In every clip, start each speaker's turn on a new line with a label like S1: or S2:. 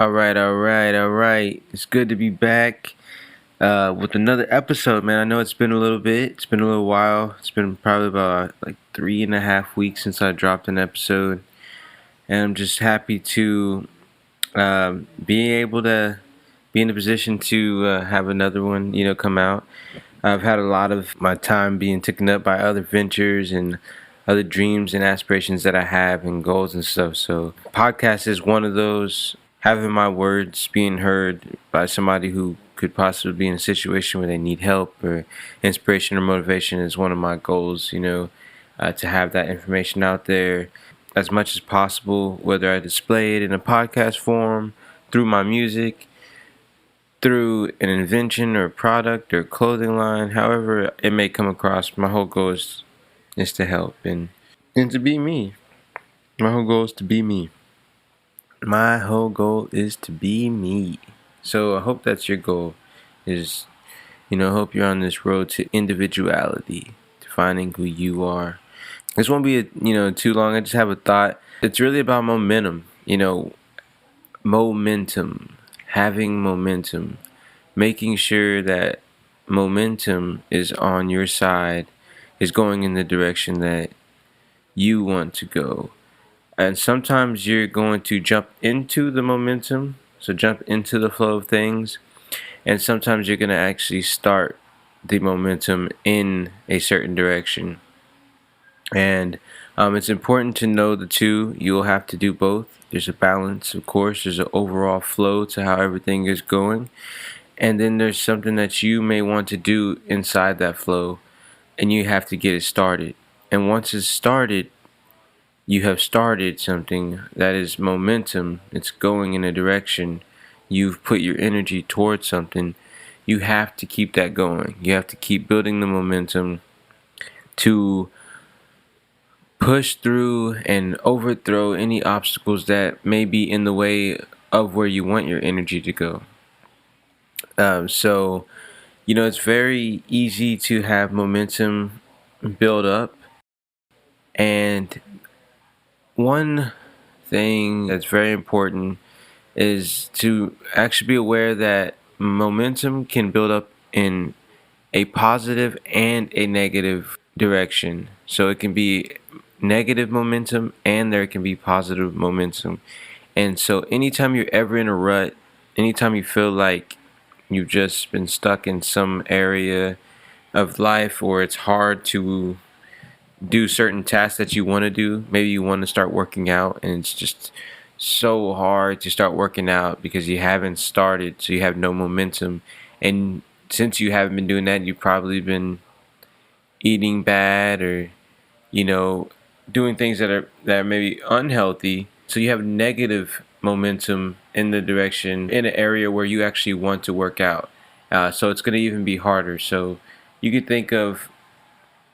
S1: All right. It's good to be back with another episode, man. I know it's been a little bit. It's been a little while. It's been probably about like 3.5 weeks since I dropped an episode, and I'm just happy to be able to be in a position to have another one, come out. I've had a lot of my time being taken up by other ventures and other dreams and aspirations that I have and goals and stuff. So, podcast is one of those. Having my words being heard by somebody who could possibly be in a situation where they need help or inspiration or motivation is one of my goals, to have that information out there as much as possible, whether I display it in a podcast form, through my music, through an invention or product or clothing line, however it may come across. My whole goal is to help and to be me. My whole goal is to be me. My whole goal is to be me. So I hope that's your goal. Is I hope you're on this road to individuality, to finding who you are. This won't be too long. I just have a thought. It's really about momentum. Momentum, having momentum, making sure that momentum is on your side, is going in the direction that you want to go. And sometimes you're going to jump into the momentum, so jump into the flow of things, and sometimes you're going to actually start the momentum in a certain direction. And it's important to know the two. You'll have to do both. There's a balance, of course. There's an overall flow to how everything is going. And then there's something that you may want to do inside that flow, and you have to get it started. And once it's started, you have started something that is momentum. It's going in a direction. You've put your energy towards something. You have to keep that going. You have to keep building the momentum to push through and overthrow any obstacles that may be in the way of where you want your energy to go. So, it's very easy to have momentum build up. And one thing that's very important is to actually be aware that momentum can build up in a positive and a negative direction. So it can be negative momentum and there can be positive momentum. And so anytime you're ever in a rut, anytime you feel like you've just been stuck in some area of life or it's hard to do certain tasks that you want to do, maybe you want to start working out and it's just so hard to start working out because you haven't started, so you have no momentum. And since you haven't been doing that, you've probably been eating bad or doing things that are maybe unhealthy, so you have negative momentum in the direction in an area where you actually want to work out. So it's going to even be harder. So you could think of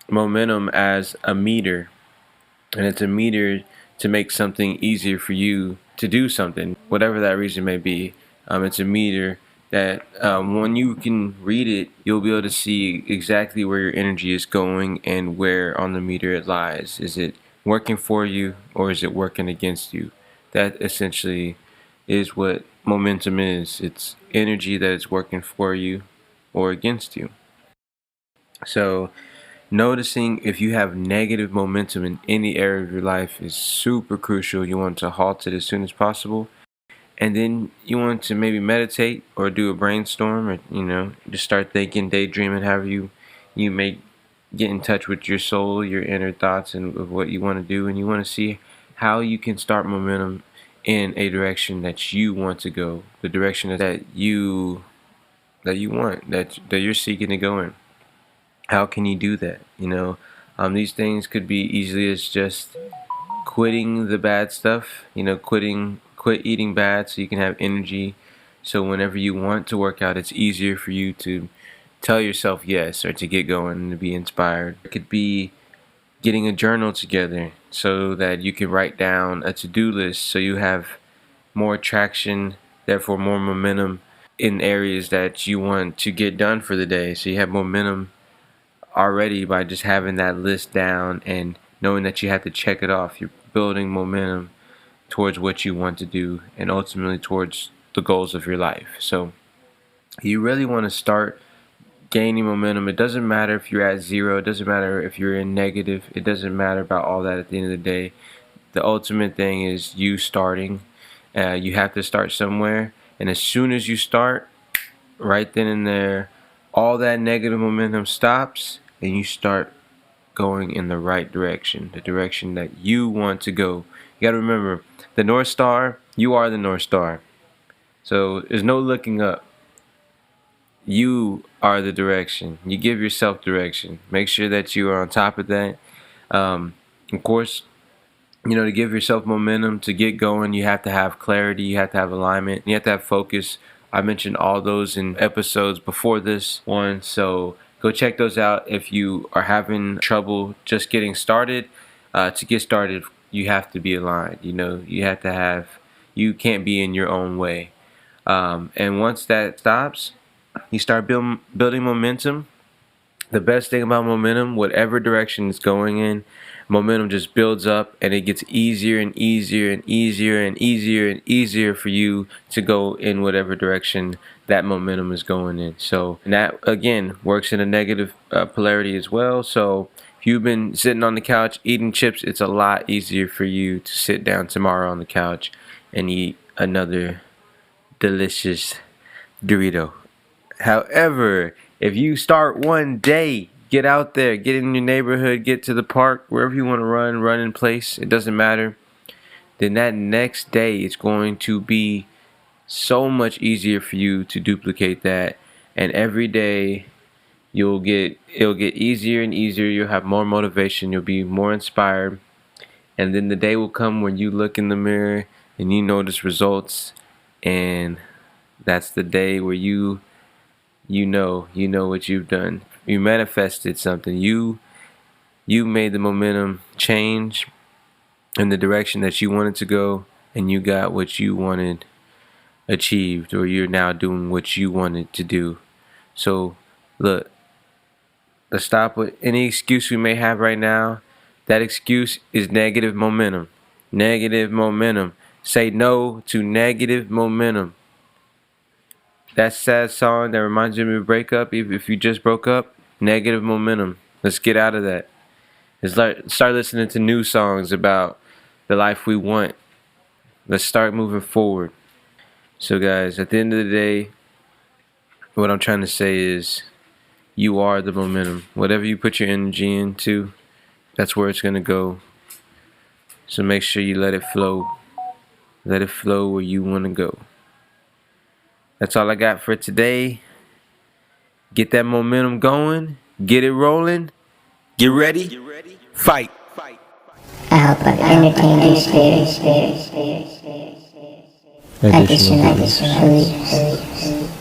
S1: momentum as a meter, and it's a meter to make something easier for you to do something, whatever that reason may be. It's a meter that when you can read it, you'll be able to see exactly where your energy is going and where on the meter it lies. Is it working for you or is it working against you? That essentially is what momentum is. It's energy that is working for you or against you. So noticing if you have negative momentum in any area of your life is super crucial. You want to halt it as soon as possible. And then you want to maybe meditate or do a brainstorm or, just start thinking, daydreaming, however you may get in touch with your soul, your inner thoughts and of what you want to do. And you want to see how you can start momentum in a direction that you want to go, the direction that you want, that you're seeking to go in. How can you do that? These things could be easily as just quitting the bad stuff. Quit eating bad so you can have energy. So whenever you want to work out, it's easier for you to tell yourself yes or to get going and to be inspired. It could be getting a journal together so that you can write down a to-do list so you have more traction, therefore more momentum in areas that you want to get done for the day. So you have momentum already by just having that list down and knowing that you have to check it off. You're building momentum towards what you want to do and ultimately towards the goals of your life. So you really want to start gaining momentum. It doesn't matter if you're at zero. It doesn't matter if you're in negative. It doesn't matter about all that at the end of the day. The ultimate thing is you starting. You have to start somewhere. And as soon as you start, right then and there, all that negative momentum stops and you start going in the right direction, the direction that you want to go. You got to remember, the North Star, you are the North Star. So there's no looking up. You are the direction. You give yourself direction. Make sure that you are on top of that. Of course, to give yourself momentum, to get going, you have to have clarity, you have to have alignment, you have to have focus. I mentioned all those in episodes before this one, so go check those out if you are having trouble just getting started. To get started, you have to be aligned. You can't be in your own way. And once that stops, you start building momentum. The best thing about momentum, whatever direction it's going in, momentum just builds up and it gets easier and easier and easier and easier and easier for you to go in whatever direction that momentum is going in. So, and that again works in a negative polarity as well. So if you've been sitting on the couch eating chips, it's a lot easier for you to sit down tomorrow on the couch and eat another delicious Dorito. However, if you start one day, get out there, get in your neighborhood, get to the park, wherever you want to run in place, it doesn't matter. Then that next day, it's going to be so much easier for you to duplicate that. And every day, it'll get easier and easier. You'll have more motivation. You'll be more inspired. And then the day will come when you look in the mirror and you notice results. And that's the day where you know what you've done. You manifested something. You made the momentum change in the direction that you wanted to go, and you got what you wanted achieved, or you're now doing what you wanted to do. So look, let's stop with any excuse we may have right now. That excuse is negative momentum. Negative momentum. Say no to negative momentum. That sad song that reminds you of a breakup, even if you just broke up, negative momentum. Let's get out of that. Let's start listening to new songs about the life we want. Let's start moving forward. So guys, at the end of the day, what I'm trying to say is you are the momentum. Whatever you put your energy into, that's where it's going to go. So make sure you let it flow. Let it flow where you want to go. That's all I got for today. Get that momentum going. Get it rolling. Get ready. Fight.
S2: I hope I've entertained your spirit. Additional beliefs.